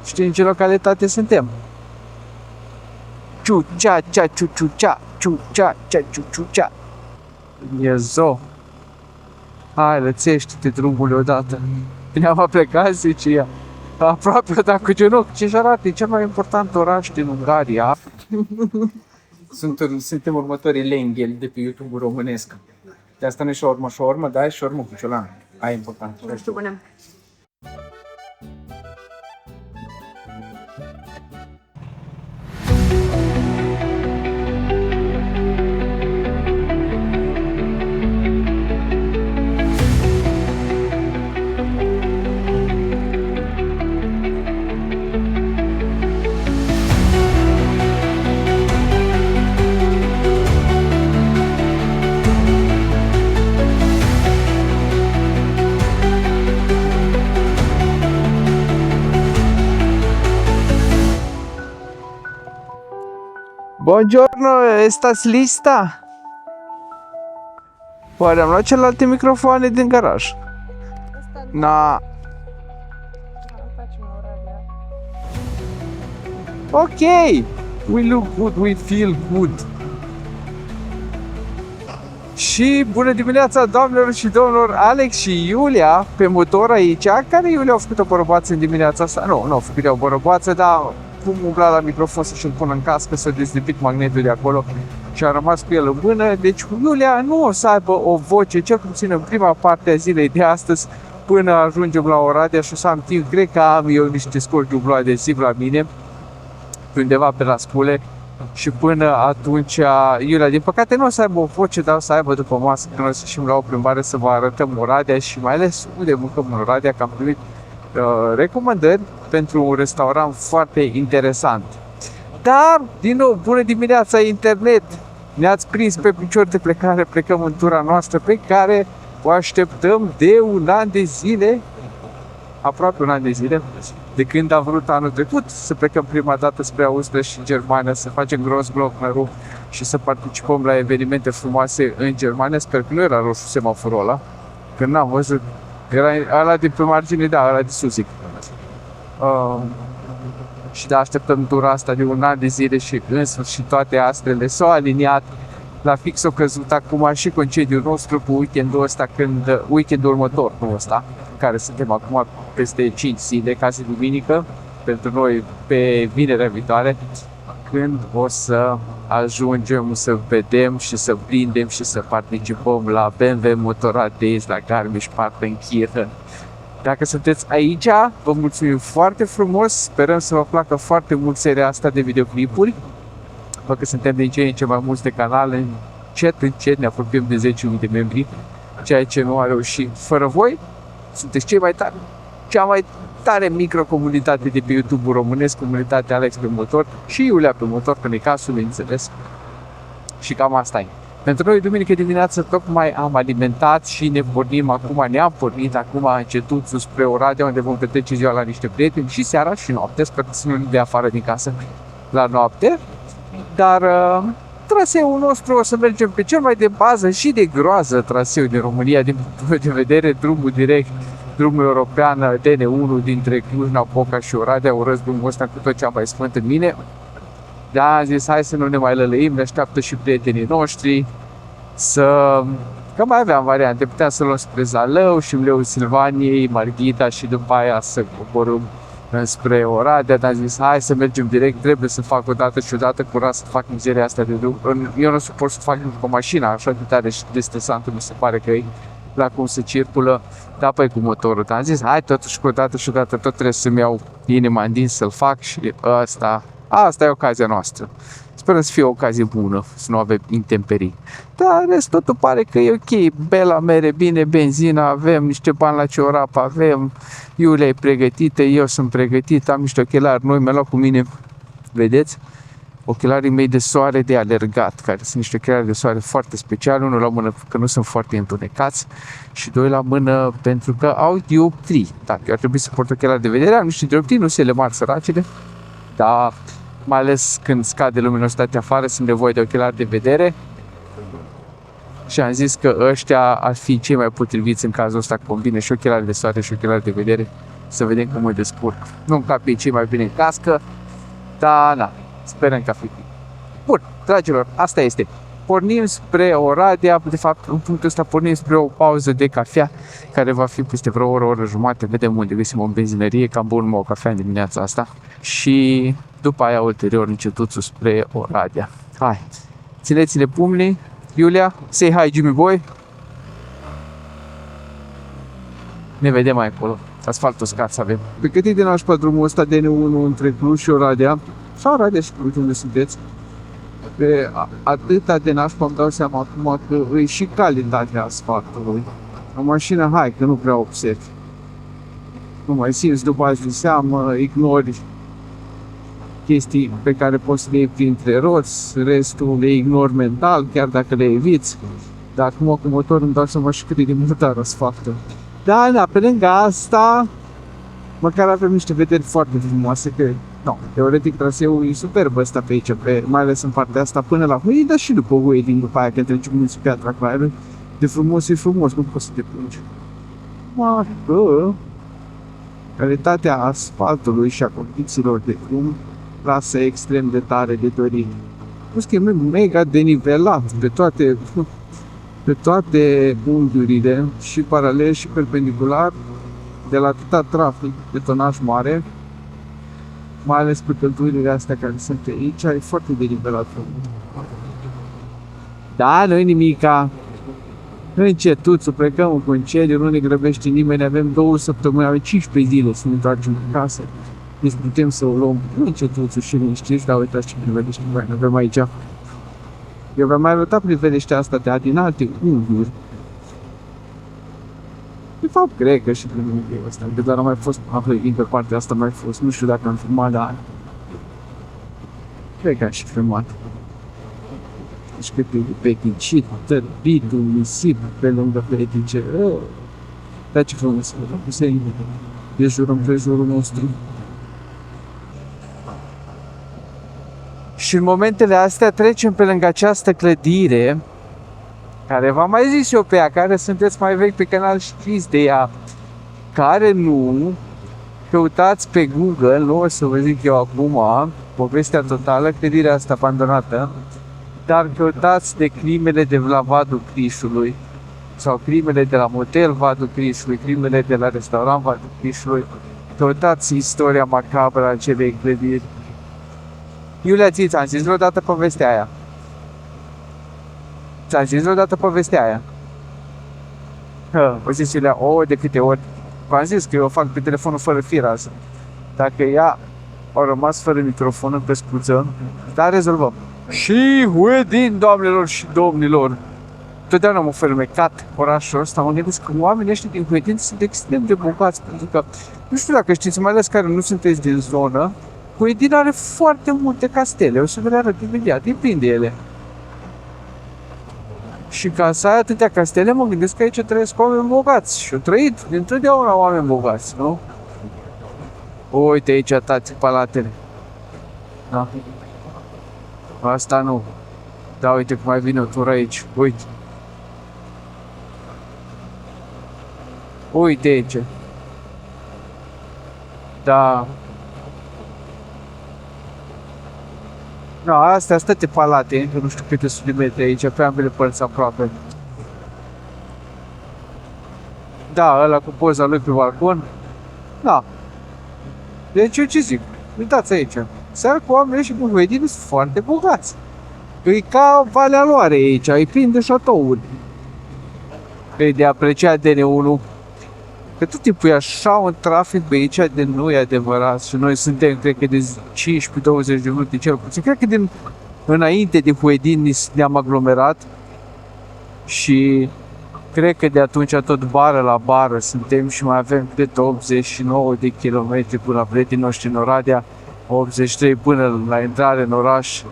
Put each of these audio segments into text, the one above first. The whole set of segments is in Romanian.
Știi în ce localitate suntem? Ciu-cea-cea, ciu-ciu-cea, ciu-cea-cea, ciu-ciu-cea. E zoo. Hai, lățește-te drumul odată. Ne-am plecat, zice ea. Aproape, dar cu genunchi. Ce-și arată? E cel mai important oraș din Ungaria. Suntem următorii lengheli de pe YouTube-ul românesc. De asta nu e șaurmă, da, e șaurmă cu ciolan. Aia e important. Nu știu, bună. Buongiorno, estas lista? Oare am luat celelalte microfoane din garaj? Na. Ok, we look good, we feel good. Și bună dimineața, doamnelor și domnilor, Alex și Iulia pe motor aici. Care Iulia au făcut o bărbață în dimineața asta? Nu au făcut o bărbață, dar cum umbla la microfon să-și-l pună în cască, să dezlipit magnetul de acolo și a rămas cu el în mână. Deci Iulia nu o să aibă o voce, cel puțin în prima parte a zilei de astăzi, până ajungem la Oradea și o să am timp. Cred că am eu niște scoli dublu adeziv la mine, undeva pe la Scule. Și până atunci, Iulia, din păcate nu o să aibă o voce, dar o să aibă după masă, când o să ieșim la o plimbare să vă arătăm Oradea și mai ales unde mâncăm în Oradea, că am primit recomandări pentru un restaurant foarte interesant. Dar, din nou, bună dimineața internet! Ne-ați prins pe picior de plecare, plecăm în tura noastră pe care o așteptăm de un an de zile, aproape un an de zile, de când am vrut anul trecut să plecăm prima dată spre Austria și Germania, să facem Großglockner și să participăm la evenimente frumoase în Germania. Sper că nu era roșu semaforul ăla, că n-am văzut. Era ăla de pe margine, da, ăla de sus, zic. Și da, așteptăm tura asta de un an de zile și în sfârșit toate astrele s-au aliniat. La fix o căzut acum și concediul nostru cu weekendul ăsta, weekendul următor, nu ăsta, în care suntem acum peste 5 zile, ca zi duminică, pentru noi pe vinerea viitoare, când o să ajungem să vedem și să prindem și să participăm la BMW Motorrad Days, la Garmisch-Partenkirchen. Dacă sunteți aici, vă mulțumim foarte frumos, sperăm să vă placă foarte mult seria asta de videoclipuri. Pentru că suntem din ce în ce mai mulți de canal, încet ne apropiem de 10.000 de membri, ceea ce nu a reușit fără voi. Sunteți cea mai tare microcomunitate de pe YouTube-ul românesc, comunitatea Alex pe motor și Iulia pe motor, că ne casul, înțeles. Și cam asta e. Pentru noi, duminică dimineață, tocmai am alimentat și ne-am pornit acum încetul spre Oradea, unde vom petrece ziua la niște prieteni și seara și noapte. Sper să nu de afară din casă la noapte. Dar traseul nostru o să mergem pe cel mai de bază și de groază traseu din România, din punct de vedere, drumul direct, drumul european DN1 dintre Cluj-Napoca și Oradea. Urăz drumul ăsta cu tot ce am mai sfânt în mine. Da, am zis, hai să nu ne mai lălăim, ne așteaptă și prietenii noștri că mai aveam variante, puteam să luăm spre Zalău și Mleul Silvaniei, Marghita și după aia să coborâm spre Oradea, dar am zis, hai să mergem direct, trebuie să fac o dată și o dată curat să fac mizeria asta de drum. Eu nu suport să fac cu mașina, așa de tare și de stresant mi se pare că e la cum se circulă, dar păi cu motorul. Dar am zis, hai totuși cu o dată și o dată, tot trebuie să-mi iau inima în din să-l fac și asta e ocazia noastră. Sper să fie o ocazie bună, să nu avem intemperii. Dar rest totul pare că e ok, bela mere bine, benzina, avem niște bani la ciorap, avem, Iulia e pregătită, eu sunt pregătit, am niște ochelari noi, mi-am luat cu mine, vedeți? Ochelarii mei de soare de alergat, care sunt niște ochelari de soare foarte speciale, unul la mână că nu sunt foarte întunecați și doi la mână pentru că au dioptrii. Dacă eu ar trebui să port ochelari de vedere, am niște dioptrii, nu se le mari săracele, dar mai ales când scade luminositatea afară, sunt nevoie de ochelari de vedere. Și am zis că ăștia ar fi cei mai potriviți în cazul ăsta, combine și ochelari de soare și ochelari de vedere. să vedem cum mă descurc. Nu în capii, cei mai bine în cască, dar na, sperăm că a fi. Bun, dragilor, asta este. Pornim spre Oradea, de fapt, în punctul ăsta pornim spre o pauză de cafea, care va fi peste vreo oră jumate, vedem unde găsim o benzinărie, cam bun o cafea în dimineața asta. Și după aia, ulterior, încetuțul spre Oradea. Hai, țineți-ne pumnii. Iulia, say hi, Jimmy Boy. Ne vedem mai acolo. Asfaltul scat să avem. Pe cât e de nașpa drumul ăsta de N1 între Cluj și Oradea, sau Oradea și Cluj, unde sunteți, pe atâta de nașpa îmi dau seama acum că e și calitatea asfaltului. O mașină, hai, că nu prea observi. Nu mai simți după azi de seamă, ignori chestii pe care poți să le iei printre roți, restul le ignori mental, chiar dacă le eviți. Dar acum cu motorul îmi dau seama și cât de mult are asfaltul. Da, pe lângă asta, măcar avem niște vederi foarte frumoase, că, no, teoretic traseul e superb ăsta pe aici, mai ales în partea asta până la Huei, dar și după Huei, din după aia, că treci munții Piatra Craiului, de frumos e frumos, nu poți să te plângi. Calitatea asfaltului și a condițiilor de drum lasă extrem de tare de dorit. Plus că e mega denivelat pe toate unghiurile, și paralel și perpendicular, de la atâta trafic de tonaj mare, mai ales pe căldurile astea care sunt aici, e foarte denivelat. Da, nu-i nimica. Încetuțul, plecăm în concediu, nu ne grăbește nimeni, avem 2 săptămâni, avem 15 zile să ne întoarcem acasă. Deci putem să o luăm încetuțul și liniștiți, dar uitați ce priveliște mai avem aici. Eu v-am mai arătat priveliștea asta de din alte unghiuri. De fapt, cred că și priveliștea asta, că doar am mai fost pe partea asta, mai fost, nu știu dacă am filmat, dar cred că am și filmat. Deci cred că e peticit, tărbitul, nisip pe lângă petice. Dar ce frumos, de jur împrejurul nostru. Și în momentele astea trecem pe lângă această clădire, care v-am mai zis eu pe ea, care sunteți mai vechi pe canal, știți de ea, care nu, căutați pe Google, nu o să vă zic eu acum, povestea totală, clădirea asta abandonată, dar căutați de crimele de la Vadul Crișului, sau crimele de la motel Vadul Crișului, crimele de la restaurant Vadul Crișului, căutați istoria macabră a acelei clădiri. Iulia, ți-am zis vreodată povestea aia? Ți-am zis vreodată povestea aia? O zis Iulia, de câte ori? V-am zis că eu o fac pe telefonul fără fir azi. Dacă ea au rămas fără microfon pe scuță, dar rezolvăm. Și Huedin, doamnelor și domnilor, totdeauna m-a fermecat orașul ăsta, mă gândesc că oamenii ăștia din Huedin sunt extrem de bogați, pentru că, nu știu dacă știți, mai ales care nu sunteți din zonă, Huedin are foarte multe castele, o să vă le arăt imediat, depinde ele. Și ca să ai atâtea castele, mă gândesc că aici trăiesc oameni bogați. Și au trăit dintotdeauna oameni bogați, nu? Uite aici, tați, palatele. Da? Asta nu. Da, uite cum mai vine o tură aici, uite. Uite aici. Da. No, astea sunt toate palate, nu știu câte sunt de metri aici, pe ambele părți aproape. Da, ăla cu poza lui pe balcon. Da. Deci eu ce zic? Uitați aici. Seara cu oamenii și cu Huedin sunt foarte bogați. E ca Valea Loare aici, e plin de șatouri. E de apreciat DN1. Că tot timpul e așa un trafic pe aici de nu e adevărat și noi suntem, cred că de 15-20 de minute cel puțin. Cred că din înainte de Huedin ne-am aglomerat și cred că de atunci tot bară la bară suntem și mai avem de 89 de kilometri până la prietenii noștri în Oradea, 83 până la intrare în oraș.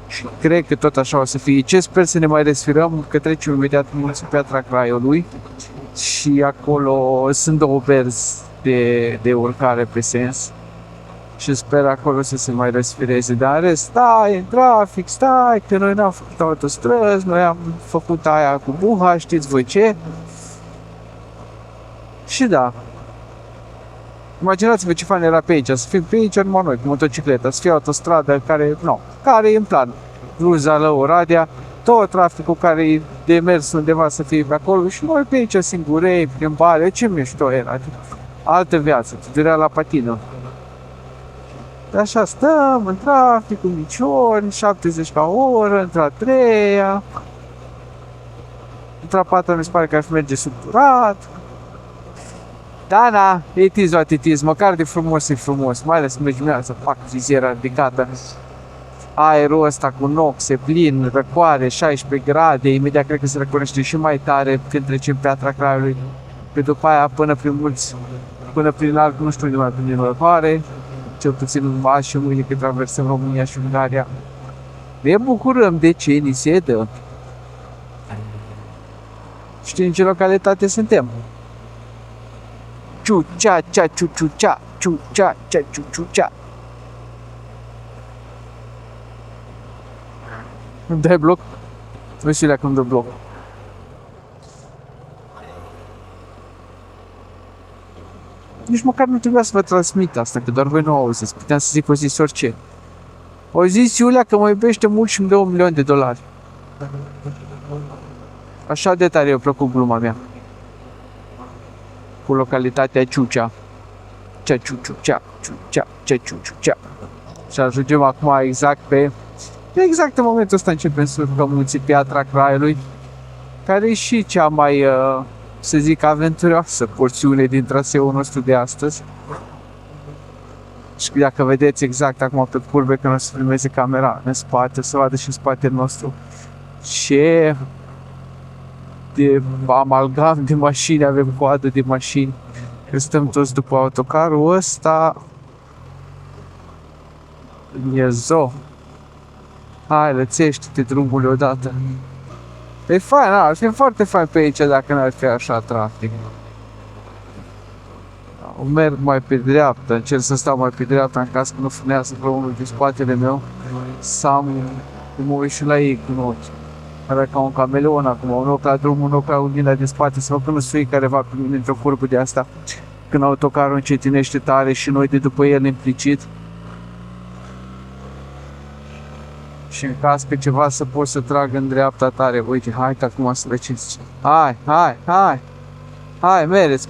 Și cred că tot așa o să fie. Ce sper să ne mai resfirăm, că trecem imediat în munții Piatra Craiului și acolo sunt 2 berzi de urcare pe sens și sper acolo să se mai resfireze. Dar în rest, stai în trafic, stai, că noi n-am făcut autostrăzi, noi am făcut aia cu buha, știți voi ce? Și da, Imaginați-vă ce fain era pe aici, să fim pe aici numai noi, cu motocicleta, să fie autostradă care e în plan. Ruza, Oradea, tot traficul care e de mers undeva să fie pe acolo și noi pe aici singurei, prin bare, ce mișto era. Altă viață, te durea la patină. Așa stăm în trafic, cu miciori, 70 la oră, într-a treia, într-a patra mi se pare că ar merge subturat. Da, it is what it is, măcar de frumos e frumos, mai ales mergi dimineața, fac viziera ridicată. Aerul ăsta cu noxe, plin, răcoare, 16 grade, imediat cred că se răcorește și mai tare când trecem Piatra Craiului. Pe după aia până prin mulți, până prin alt, nu știu unde mai prin răcoare, cel puțin în azi și mâine când traversăm România și Ungaria. Ne bucurăm de ce ni se dă. Știi în ce localitate suntem? Ciucea, ciucea, ciucea, ciucea. Îmi dai bloc? Nu știu dacă îmi dă bloc. Nici măcar nu trebuia să vă transmit asta, că doar voi nu auziți. Puteam să zic o zis orice. O zis Iulia că mă iubește mult și îmi dă $1.000.000. Așa de tare i-a plăcut gluma mea. Cu localitatea Ciucea. Ciucea. Și ajungem acum exact în momentul ăsta începem să urcăm munții Piatra Craiului, care e și cea mai, să zic, aventuroasă porțiune din traseul nostru de astăzi. Și dacă vedeți exact acum pe curbe, când o să filmeze camera în spate, să vadă și în spatele nostru ce de amalgam de mașini, avem coadă de mașini, că stăm toți după autocarul ăsta. Iezo. Hai, lățește-te drumul odată. E fain, ar fi foarte fain pe aici dacă n-ar fi așa trafic. Merg mai pe dreapta, încerc să stau mai pe dreapta în caz că nu frânează vreo unul din spatele meu. Să mă uit și la ei cu ochi. Are ca un cameleon acum, un ochi la drum, un ochi la undina din spate, să văd că nu sui careva pe mine într-o curbă de asta. Când autocarul încetinește tare și noi de după el implicit. Și în caz că ceva să pot să trag în dreapta tare. Uite, hai că acum să răcesc. Hai, mergi.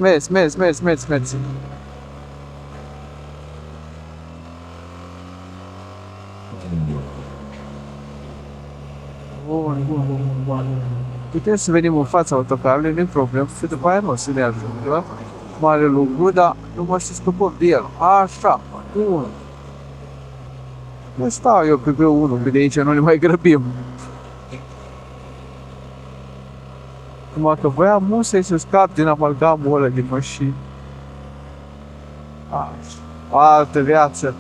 Bun. Putem să venim în fața autocarului, nu-i problemă, și după aia nu o să ne ajungă. Mare lucru, dar nu mă știu scăpăm de el. Așa, bun. Nu stau eu pe B1, că de aici nu ne mai grăbim. Numai că voiam musai să scap din amalgamul ăla din mașini. Așa, altă viață.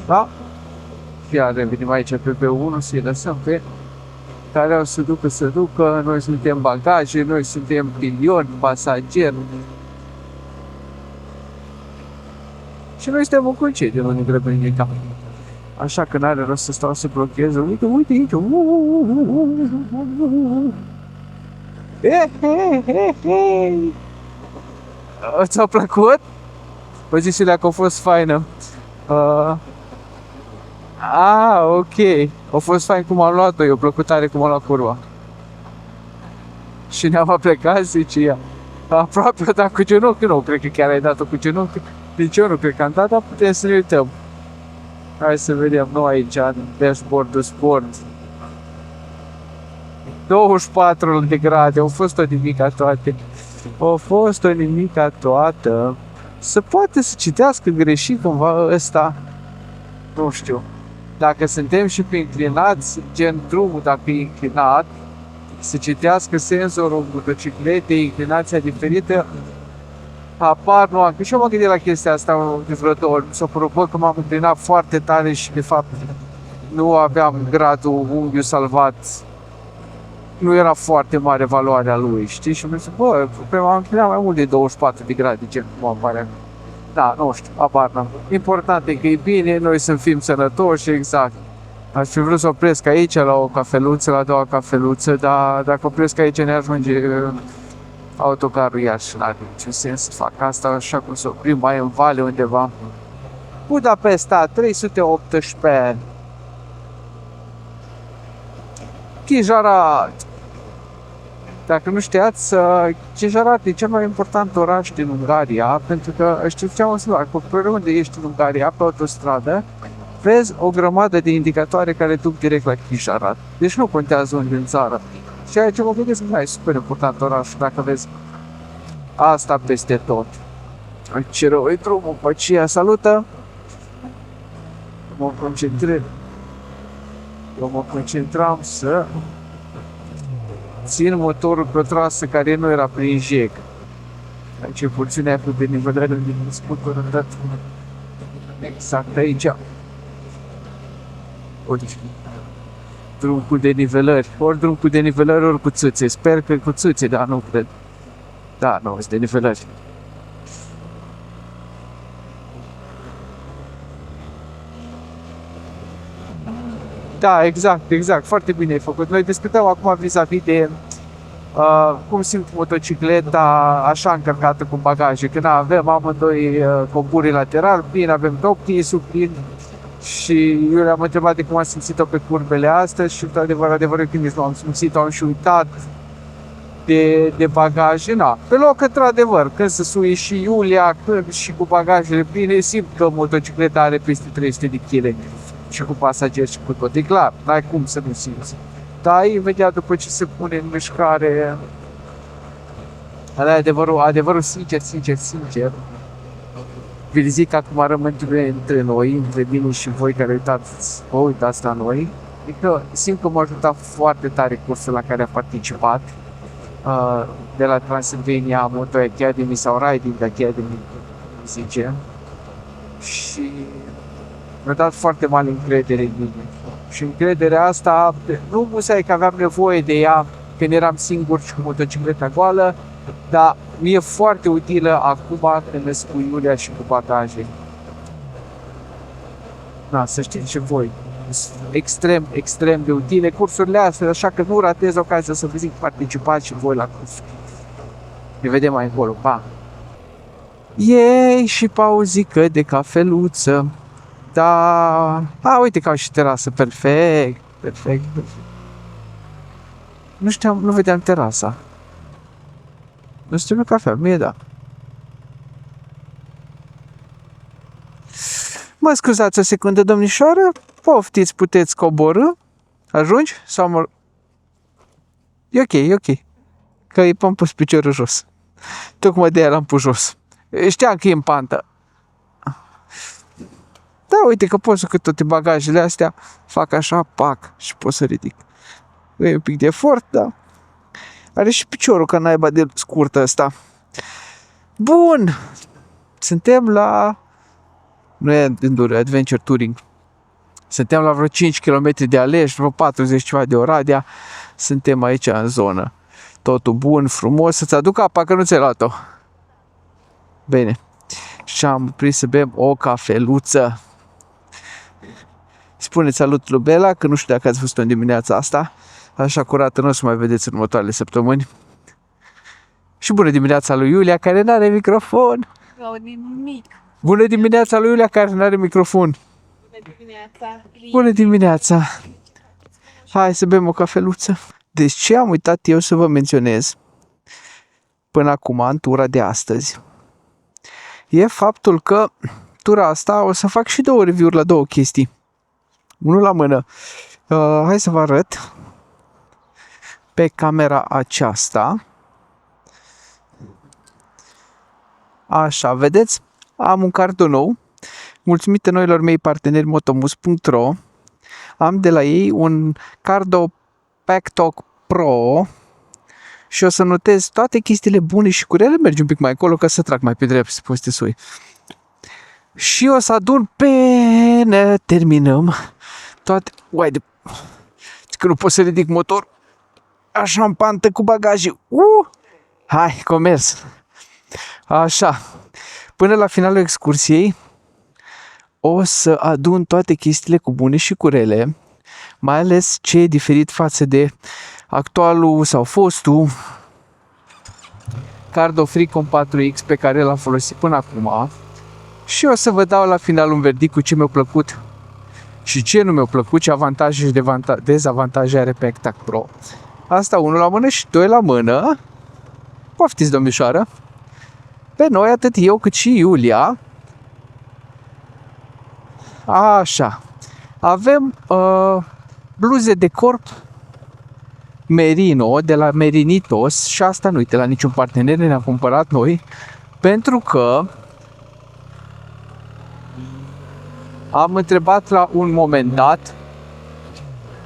Da? Iar revenim aici pe B1 să-i lăsăm pe care o să ducă, noi suntem bagaje, noi suntem pilioni, pasageri. Și noi suntem în concediu, nu ne grăbim nimic. Așa că n-are rost să stau să blochez. Uite aici. Ți-a plăcut? Păi zisile că a fost faină. Ok. A fost fain cum am luat-o, i-a plăcut tare cum am luat curva. Și ne-am plecat, zice ea. Aproape, dar cu genunchi nu, cred că chiar ai dat-o cu genunchi. Nici eu nu cred că am dat, dar putem să ne uităm. Hai să vedem noi aici, în dashboard-ul sport. 24 de grade, au fost o nimica toate. Au fost o nimica toată. Se poate să citească greșit cumva ăsta. Nu știu. Dacă suntem și pe inclinați, gen drumul, dacă e inclinat, să citească senzorul motocicletei, inclinația diferită, apar, nu am. Și eu mă gândesc la chestia asta de vreo 2 ori. S-a părut că m-am înclinat foarte tare și de fapt nu aveam gradul unghiul salvat. Nu era foarte mare valoarea lui, știi? Și mi-a zis, m-am înclinat mai mult de 24 de grade, gen, cum apare. Da, nu știu, apar n-am. Important e că e bine, noi să fim sănătoși, exact. Aș fi vrut să opresc aici la o cafeluță, la a doua cafeluță, dar dacă opresc aici ne ajunge autocarul iar și n-are niciun sens să fac asta, așa cum să oprim mai în vale undeva. Budapesta, 318. Chijarat. Dacă nu știați, Chijarat e cel mai important oraș din Ungaria, pentru că știu ce am observat, că pe oriunde ești în Ungaria, pe autostradă, vezi o grămadă de indicatoare care duc direct la Chijarat. Deci nu contează unde în țară. Și aici mă gândesc că e super important oraș, dacă vezi asta peste tot. Ce rău e drumul pe aceea, salută! Mă concentrez. Eu mă concentram să țin motorul pe o trasă care nu era prin jeg. Aici porțiunea cu denivelare din scutură dat exact aici. Drum cu denivelări. Ori drum cu denivelări, ori cu țâțe. Sper că cu țâțe, dar nu cred. Da, nu, sunt denivelări. Da, exact. Foarte bine ai făcut. Noi discutăm acum vis-a-vis de cum simt motocicleta așa încărcată cu bagaje. Când avem amândoi coburi lateral plin, avem top case-ul plin și eu le-am întrebat de cum am simțit-o pe curbele astea și adevărul că nici nu am simțit-o, am și uitat de bagaje. Na, pe loc, într-adevăr, când se suie și Iulia, când și cu bagajele pline, simt că motocicleta are peste 300 de kg și cu pasageri și cu tot. E clar, n-ai cum să nu simți. Dar imediat după ce se pune în mișcare, ăla e adevărul sincer. Vi-l zic acum rămân între noi, între mine și voi care uitați la noi. Adică simt că m-a ajutat foarte tare cursul la care am participat. De la Transylvania Moto Academy sau Riding Academy, zice. Și mi-a dat foarte mare încredere în mine. Și încrederea asta, nu musai că aveam nevoie de ea când eram singur și cu motocicleta goală, dar mi-e foarte utilă acum când sunt cu Iulia și cu bagaje. Da, să știți și voi. Extrem de utile cursurile astea, așa că nu ratez ocazia să vă zic participați și voi la cursuri. Ne vedem mai încolo, pa! Ei, și pauzică de cafeluță. Da, uite că au și terasă, perfect. Nu știam, nu vedeam terasa. Nu știu cafea, mie da. Mă scuzați o secundă, domnișoară, poftiți, puteți coborâ? Ajungi? Sau mă... E ok. Că i-am pus piciorul jos. Tocmai de aia l-am pus jos. Știam că e în pantă. Da, uite că pot să cât toate bagajele astea fac așa, pac, și pot să ridic. E un pic de efort, da. Are și piciorul ca naiba de scurt ăsta. Bun! Suntem la... Nu e Enduro, Adventure Touring. Suntem la vreo 5 km de Alești, vreo 40 ceva de Oradea. Suntem aici în zonă. Totul bun, frumos. Să-ți aduc apa, că nu ți-ai luat-o. Bine. Și am oprit să bem o cafeluță. Spuneți salut lui Bela, că nu știu dacă ați văzut-o în dimineața asta. Așa curată nu o să mai vedeți în următoarele săptămâni. Și bună dimineața lui Iulia, care nu are microfon. Nimic. Bună dimineața lui Iulia, care nu are microfon. Bună dimineața. Hai să bem o cafeluță. Deci ce am uitat eu să vă menționez până acum în tura de astăzi e faptul că tura asta o să fac și 2 review-uri la 2 chestii. Unul la mână. Hai să vă arăt pe camera aceasta. Așa, vedeți? Am un cardul nou. Mulțumită noilor mei parteneri motomus.ro, am de la ei un Cardo Packtalk Pro și o să notez toate chestiile bune și cu rele. Mergi un pic mai acolo ca să trag mai pe drept, să poți să te sui. Și o să adun până terminăm toate... că nu pot să ridic motor așa în pantă cu bagaje. Hai, comerț. Așa. Până la finalul excursiei o să adun toate chestiile cu bune și cu rele mai ales ce e diferit față de actualul sau fostul Cardo Freecon 4X pe care l-am folosit până acum. Și o să vă dau la final un verdict cu ce mi-a plăcut și ce nu mi-a plăcut, ce avantaje și dezavantaje are pe Ectac Pro. Asta unul la mână și doi la mână. Poftiți, domnișoară. Pe noi, atât eu cât și Iulia. Așa. Avem bluze de corp merino de la Merinitos și asta nu uite la niciun partener, ne-am cumpărat noi pentru că am întrebat la un moment dat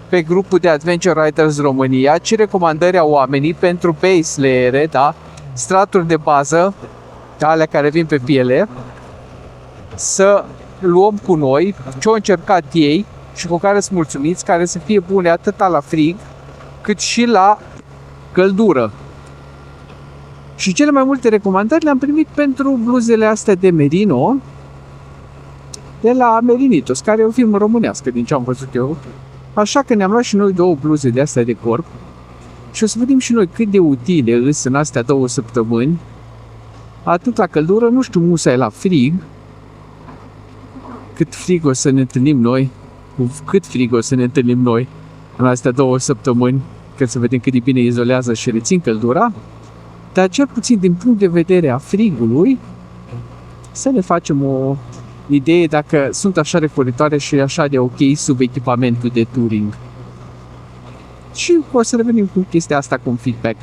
pe grupul de Adventure Riders România ce recomandări au oamenii pentru base layere, da? Straturi de bază, alea care vin pe piele, să luăm cu noi, ce au încercat ei și cu care sunt mulțumiți, care să fie bune atât la frig cât și la căldură. Și cele mai multe recomandări le-am primit pentru bluzele astea de merino de la Merinitos, care e o firmă românească din ce am văzut eu. Așa că ne-am luat și noi două bluze de astea de corp și o să vedem și noi cât de utile îs în astea 2 săptămâni, atât la căldură, nu știu musai la frig, cât frig o să ne întâlnim noi, în astea 2 săptămâni, ca să vedem cât de bine izolează și rețin căldura, dar cel puțin din punct de vedere a frigului, să ne facem o idee dacă sunt așa recolitoare și așa de ok sub echipamentul de touring. Și o să revenim cu chestia asta cu un feedback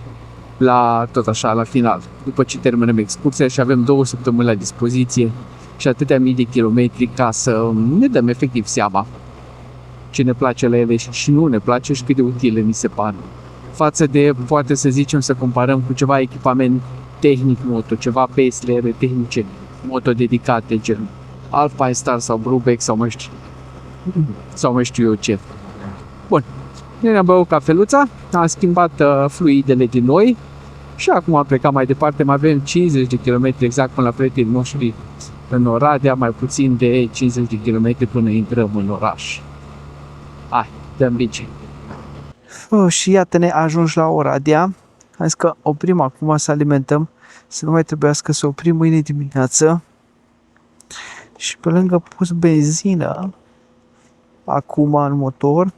tot așa la final, după ce terminăm excursia și avem 2 săptămâni la dispoziție și atâtea mii de kilometri ca să ne dăm efectiv seama ce ne place la ele și nu ne place și cât de utile ni se par. Față de, poate să zicem, să comparăm cu ceva echipament tehnic moto, ceva base-layere tehnice moto dedicate, gen Alpine Star sau Brubeck sau mai știu eu ce. Bun, ne-am băut cafeluța, am schimbat fluidele din noi și acum am plecat mai departe, mai avem 50 de km exact până la prietenii noștri în Oradea, mai puțin de 50 de km până intrăm în oraș. Hai, dăm bici. Și iată-ne ajungi la Oradea. Am zis că oprim acum să alimentăm, să nu mai trebuiască să oprim mâine dimineață. Și pe lângă pus benzină acum în motor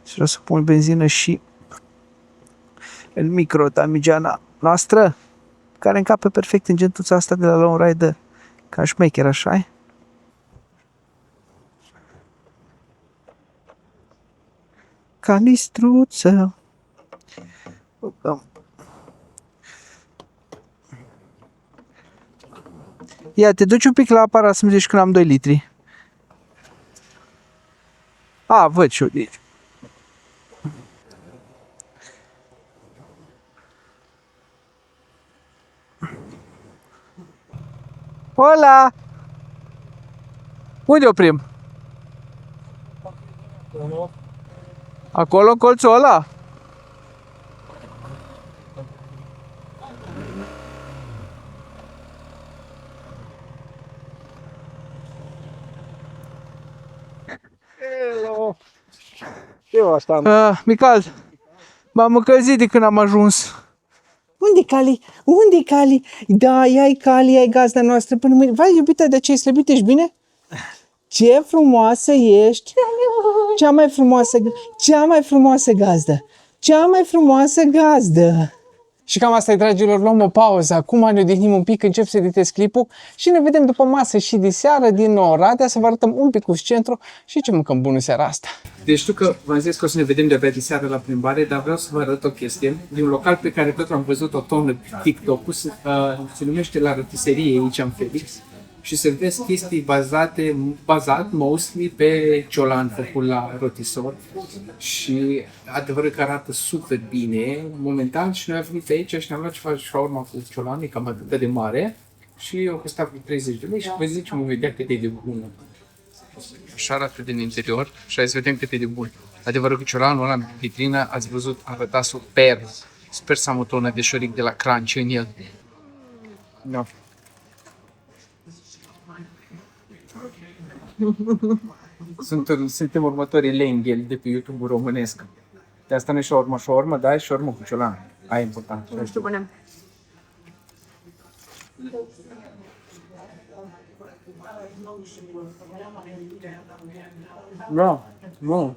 și vreau să pun benzină și în micro-damigeana noastră care încape perfect în gentuța asta de la Lone Rider ca șmecher, așa-i? Canistruță. Ia, te duci un pic la aparat să-mi zici când am 2 litri. A, văd și eu de aici. Hola! Unde oprim? Acolo, în colțul ăla? Hello. Eu asta am. Mical, m-am încălzit de când am ajuns. Unde Cali? Unde Cali? Da, ia-i Cali, ia-i gazda noastră până mâine. Vai, iubita, de ce ai slăbit, ești bine? Ce frumoasă ești! Cea mai frumoasă gazdă! Cea mai frumoasă gazdă! Și cam asta e, dragilor, luăm o pauză. Acum ne odihnim un pic, încep să editez clipul și ne vedem după masă și de seară din Oradea să vă arătăm un pic cu centru și ce mâncăm bună seara asta. Deci știu că v-am zis că o să ne vedem de-abia de seară la plimbare, dar vreau să vă arăt o chestie din un local pe care tot am văzut o tonă pe TikTok, se numește La Rotiserie aici în Felix și servesc chestii bazat mostly pe ciolan făcut la rotisor și adevărul că arată super bine momentan și noi am venit aici și ne-am luat ceva shawarma cu ciolan, e cam atât de mare și o costat cu 30 de lei și vă zic mă vedea cât e de bună. Așa arată din interior și hai să vedem cât e de bun. Adevărul că ciolanul ăla în vitrină, ați văzut, arăta super. Sper să am o tonă de șoric de la Crunch în el. No. Suntem următorii lengheli de pe YouTube românesc. De asta nu e shawarma, da, e shawarma cu ciolan. Aia e important. Nu știu, bune. Da, bun.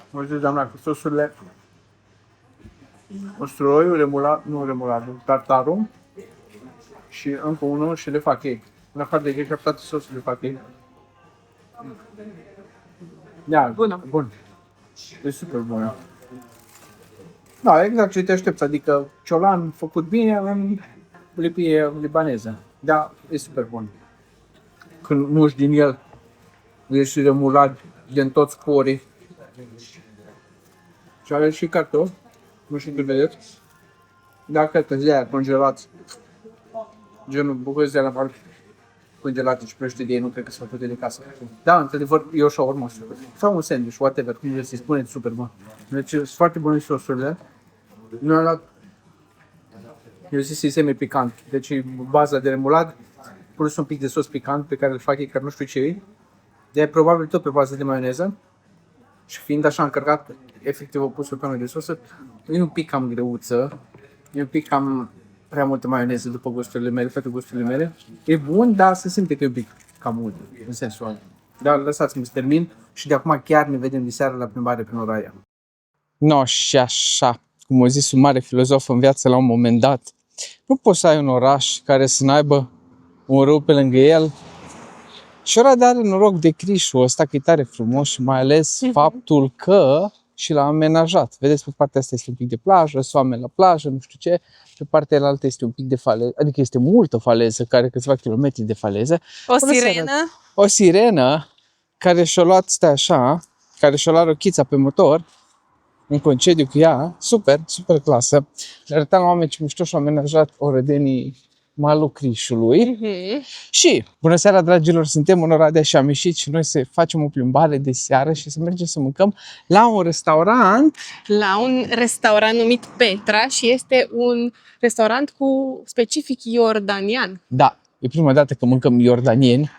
Mă zic, doamna, cu sosurile usturoiul, remuladul, tartarul și încă unul și le fac ei. În afară de ketchup, toate sosurile le fac ei. Da, Bună. bun. E super bună. Da, exact ce te aștepți, adică ciolan făcut bine în lipie libaneză. Da, e super bun. Când muși din el, ești remulat din toți porii. Și are și cartofi, nu știu cum vedeți. Da, cred că de-aia congelați. Genul bucăți de la mare congelate și prăjite de ei, nu cred că s-au făcut de casă. Da, într-adevăr, e o shawarma super. Sau un sandwich, whatever, cum vreți să-i spuneți, super bun. Deci sunt foarte bune sosurile. Noi am luat, eu zic să-i semi-picant, deci e baza de remulat, plus un pic de sos picant pe care îl fac ei, care nu știu ce e. De probabil tot pe bază de maioneză. Și fiind așa încărcat, efectiv o pus pe de sosă, e un pic cam greuță, e un pic cam prea multă maioneză după gusturile mele, pentru gusturile mele. E bun, dar se simte că e un pic cam mult, în sensul ăla. Dar lăsați-mă să termin și de acum chiar ne vedem diseară la plimbare prin Oradea. No, și așa, cum a zis un mare filozof în viață la un moment dat, nu poți să ai un oraș care să n-aibă un râu pe lângă el. Și Oradea are noroc de Crișul ăsta, că e tare frumos și mai ales faptul că și l-a amenajat. Vedeți, pe partea asta este un pic de plajă, sunt oameni la plajă, nu știu ce, pe partea cealaltă este un pic de faleză, adică este multă faleză, care câțiva kilometri de faleză. O sirenă. O sirenă care și-a luat, stai așa, care și-a luat rochița pe motor, în concediu cu ea, super, super clasă. Le arătam la oameni ce mișto și-au amenajat orădenii malul Crișului. Și, bună seara, dragilor, suntem în Oradea și am ieșit și noi să facem o plimbare de seară și să mergem să mâncăm la un restaurant. La un restaurant numit Petra și este un restaurant cu specific iordanian. Da, e prima dată că mâncăm iordanieni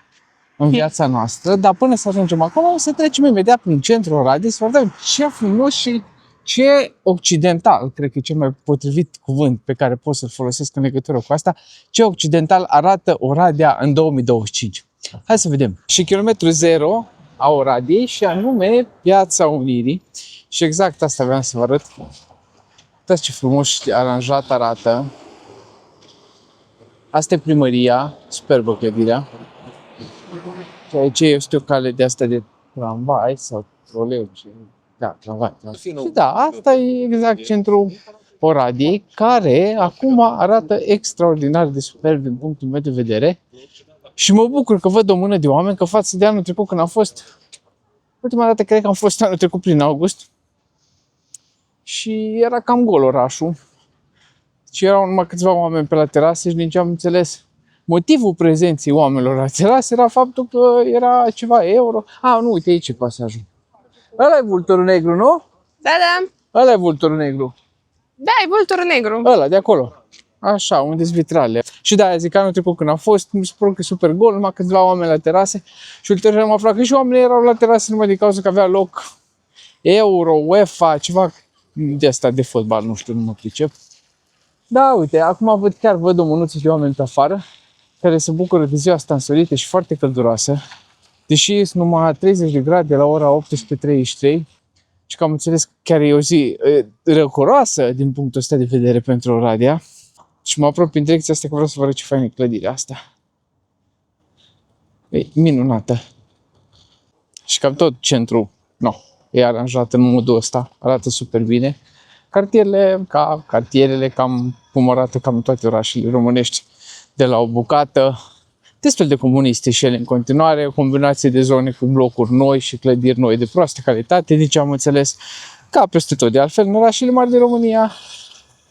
în viața noastră, dar până să ajungem acolo o să trecem imediat prin centrul Oradei să vedem ce frumos și ce occidental, cred că e cel mai potrivit cuvânt pe care pot să-l folosesc în legătură cu asta, ce occidental arată Oradea în 2025. Hai să vedem. Și kilometru zero a Oradei și anume Piața Unirii. Și exact asta vreau să vă arăt. Uitați ce frumos și aranjat arată. Asta e primăria, superbă clădirea. Și aici este o cale de asta de tramvai sau troleu. Da, tramvai. Și da, asta e exact centrul Oradei, care acum arată extraordinar de superb din punctul meu de vedere. Și mă bucur că văd o mână de oameni, că față de anul trecut când am fost, ultima dată cred că am fost anul trecut prin august, și era cam gol orașul. Și erau numai câțiva oameni pe la terase și din ce am înțeles, motivul prezenței oamenilor la terase era faptul că era ceva euro. Nu, uite aici e pasajul. Ăla e vulturul negru, nu? Da, da. Ăla e vulturul negru. Da, e vulturul negru. Ăla, de acolo. Așa, unde-s vitrale. Și de-aia zic, anul trecut când am fost, mi se pare că e super gol, numai câțiva oameni la terase. Și ulterior am aflat că și oamenii erau la terase numai din cauza că avea loc Euro, UEFA, ceva de asta de fotbal, nu știu, nu mă pricep. Da, uite, acum chiar văd o mânuță de oameni pe afară, care se bucură de ziua asta însorită și foarte călduroasă. Deși sunt numai 30 de grade la ora 18:33 și că am înțeles că chiar e o zi răcoroasă din punctul ăsta de vedere pentru Oradea. Și mă apropii în direcția asta că vreau să vă arăt ce faină e clădirea asta. E minunată. Și cam tot centrul, e aranjat în modul ăsta, arată super bine. Cartierele, cam cum arată cam toate orașele românești, de la o bucată, destul de comuniste și ele în continuare, o combinație de zone cu blocuri noi și clădiri noi de proastă calitate, din ce am înțeles, ca peste tot de altfel în orașele mari de România,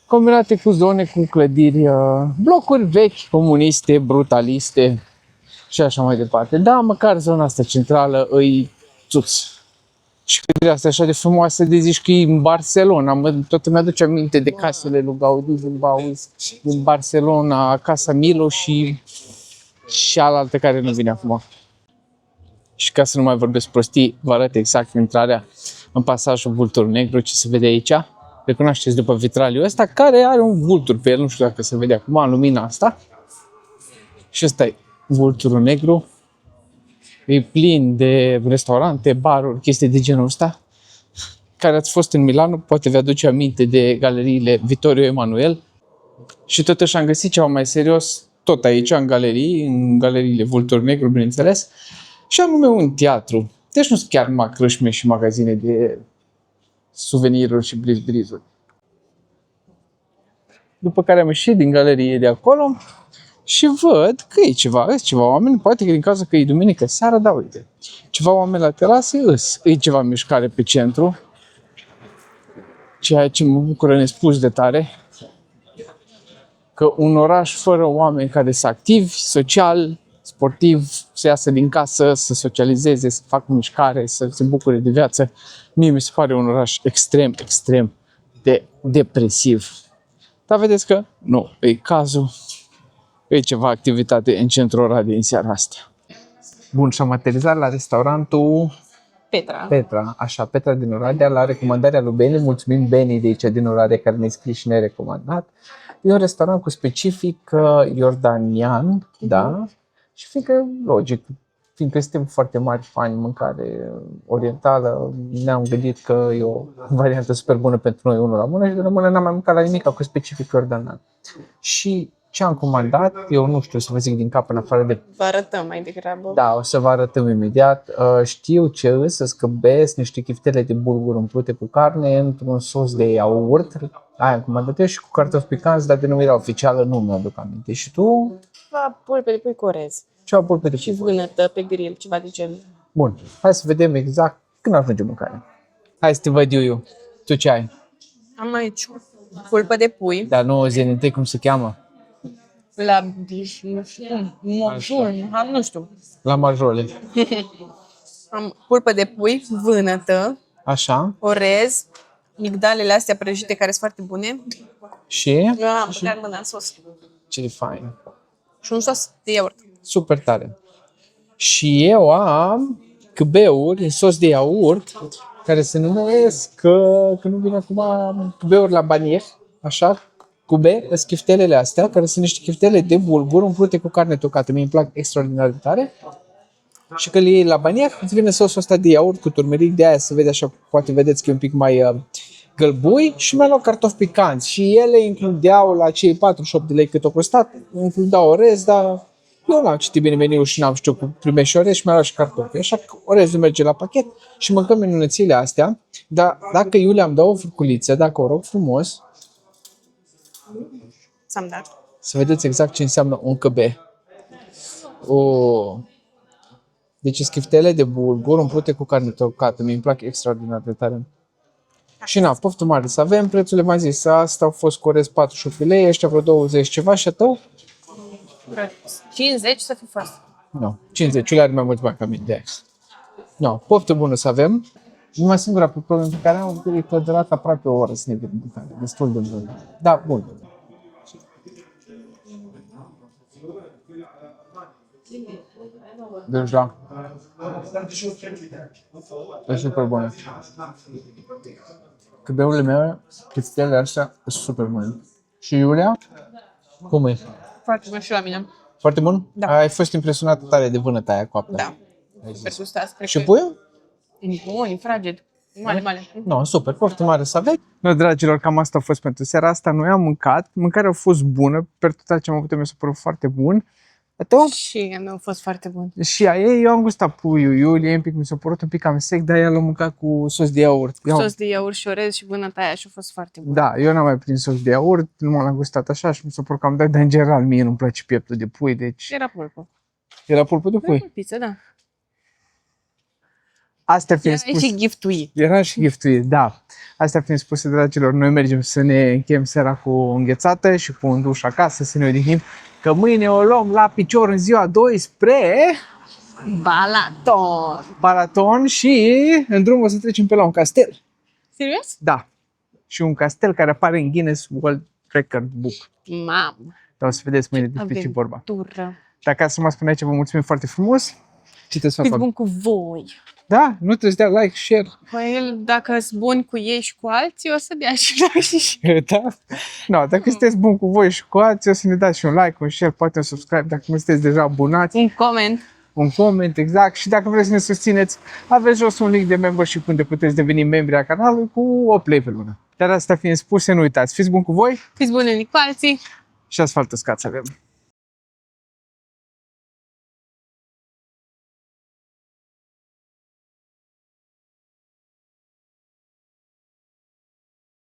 combinate cu zone cu clădiri, blocuri vechi, comuniste, brutaliste și așa mai departe. Da, măcar zona asta centrală îi țuț. Și clădirea asta așa de frumoasă, de zici că e în Barcelona. Tot îmi aduce aminte de casele lui Gaudí din Barcelona, Casa Milo și cealaltă care nu vine acum. Și ca să nu mai vorbesc prostii, vă arăt exact intrarea în pasajul Vulturul Negru, ce se vede aici. Recunoașteți după vitraliul ăsta, care are un vultur pe el, nu știu dacă se vede acum în lumina asta. Și ăsta e Vulturul Negru. E plin de restaurante, baruri, chestii de genul ăsta. Care ați fost în Milano, poate vă aduce aminte de galeriile Vittorio Emanuel. Și totuși am găsit ceva mai serios, tot aici, în galeriile Vulturul Negru, bineînțeles. Și anume un teatru. Deci nu sunt chiar numai crâșme și magazine de suveniruri și briz-brizuri. După care am ieșit din galerie de acolo și văd că e ceva oameni, poate că din cauza că e duminică seara, da, uite, ceva oameni la terase, e ceva mișcare pe centru, ceea ce mă bucură nespus de tare, că un oraș fără oameni care sunt activi, social, sportiv, să iasă din casă, să socializeze, să facă mișcare, să se bucure de viață, mie mi se pare un oraș extrem, extrem de depresiv. Dar vedeți că nu, e cazul, e ceva activitate în centrul Oradei în seara asta. Bun, și am aterizat la restaurantul Petra, așa, Petra din Oradea, la recomandarea lui Beni. Mulțumim Beni de aici din Oradea care ne-a scris și ne-a recomandat. E un restaurant cu specific iordanian, da? Și fiindcă, logic, fiindcă suntem foarte mari fani mâncare orientală, ne-am gândit că e o variantă super bună pentru noi, unul la mână, și de la mână n-am mai mâncat la nimic cu specific iordanian. Și ce am comandat, eu nu știu să vă zic din cap în afară de... Vă arătăm mai degrabă. Da, o să vă arătăm imediat. Știu ce să scăbesc niște chiftele de bulgur umplute cu carne într-un sos de iaurt. Aia am comandat eu și cu cartofi picanți, dar denumirea oficială nu mi-aduc aminte. Și tu? Ceva pulpe de pui cu orez. Ceva pulpe de Și vânătă pe grill, ceva de genul. Bun, hai să vedem exact când ajungem mâncarea. Hai să te văd eu. Tu ce ai? Am aici pulpă de pui. Dar nu zi întâi cum se cheamă? La nu știu. La majole. Am pulpă de pui, vânătă, Așa. orez, migdalele astea prăjite care sunt foarte bune. Și? Am băgat mâna în sos. Ce fain. Și un sos de iaurt. Super tare. Și eu am căbeuri, sos de iaurt, care se numesc, că nu vine acum, căbeuri la banier, așa, cube, chiftelele astea, care sunt niște chiftele de bulgur umplute cu carne tocată. Mie îmi plac extraordinar de tare. Și că le iei la banier, îți vine sosul ăsta de iaurt cu turmeric, de aia se vede așa, poate vedeți că e un pic mai gălbui, și mi-am luat cartofi picanți. Și ele includeau la cei 48 de lei cât au costat, includeau orez, dar eu n-am citit bine meniul și n-am știut cum primești și orez și mi-am luat și cartofi. Așa că orezul merge la pachet și mâncăm minunățile astea. Dar dacă Iulia îmi dă o furculiță, dacă o rog frumos, S-am dat. să vedeți exact ce înseamnă un căbe. Deci schiftele de bulgur umplute cu carne tocată. Mi-mi plac extraordinar de tare. Și na, poftă mare să avem, prețurile v-am zis, asta au fost cu orez 48 lei, ăștia vreo 20 ceva și a tău? 50 să fi fost. Nu, 50, are mai mulți bani ca mine de aia. No, poftă bună să avem. Numai singura problemă pe care am e că a durat aproape o oră să ne vedem mâncare. Destul de mult. Da, bun. Deci da. E super bună. Căbeurile mele, chiftelele astea, sunt super bune. Și Iulia? Cum e? Foarte bun și la mine. Foarte bun? Da. Ai fost impresionată tare de vânăta aia coaptă. Da. Super gustat. Și puiul? Bun, fraged. Male. No, super, poftă mare să aveți. No, dragilor, cam asta a fost pentru seara asta. Noi am mâncat, mâncarea a fost bună, per total ce am avut mi s-a părut foarte bun. Și a fost foarte bun. Și a ei, eu am gustat puiul, Iulie, un pic mi s-a părut un pic cam sec, dar ea l-a mâncat cu sos de iaurt. Sos de iaurt și orez și vânăta aia și a fost foarte bun. Da, eu n-am mai prins sos de iaurt, numai l-am gustat așa și mi s-a părut cam, dar în general mie nu-mi place pieptul de pui, deci... Era pulpă. Era pulpă de pui? Pizza, da. Astea fiind Era spuse... și giftuit. Era și giftuit, da. Astea fiind spuse, dragilor, noi mergem să ne încheiem seara cu o înghețată și cu un duș acasă, să ne odihnim, că mâine o luăm la picior în ziua 2 spre Balaton și în drum o să trecem pe la un castel. Serios? Da. Și un castel care apare în Guinness World Record Book. Mamă. Dar o să vedeți mâine despre ce vorba. Aventură. Dacă să mă spuneți ce vă mulțumim foarte frumos. Ce trebuie să Fiți fac? bun cu voi. Da? Nu trebuie să dea like, share. Păi, dacă sunt buni cu ei și cu alții, o să dea și like și share. Da? No, dacă sunteți buni cu voi și cu alții, o să ne dați și un like, un share, poate un subscribe dacă nu sunteți deja abonați. Un coment. Un coment, exact. Și dacă vreți să ne susțineți, aveți jos un link de membership unde puteți deveni membri a canalului cu 8 lei pe lună. Dar asta fiind spuse, nu uitați, fiți buni cu voi Fiți buni unii cu alții. și asfalt uscat să avem.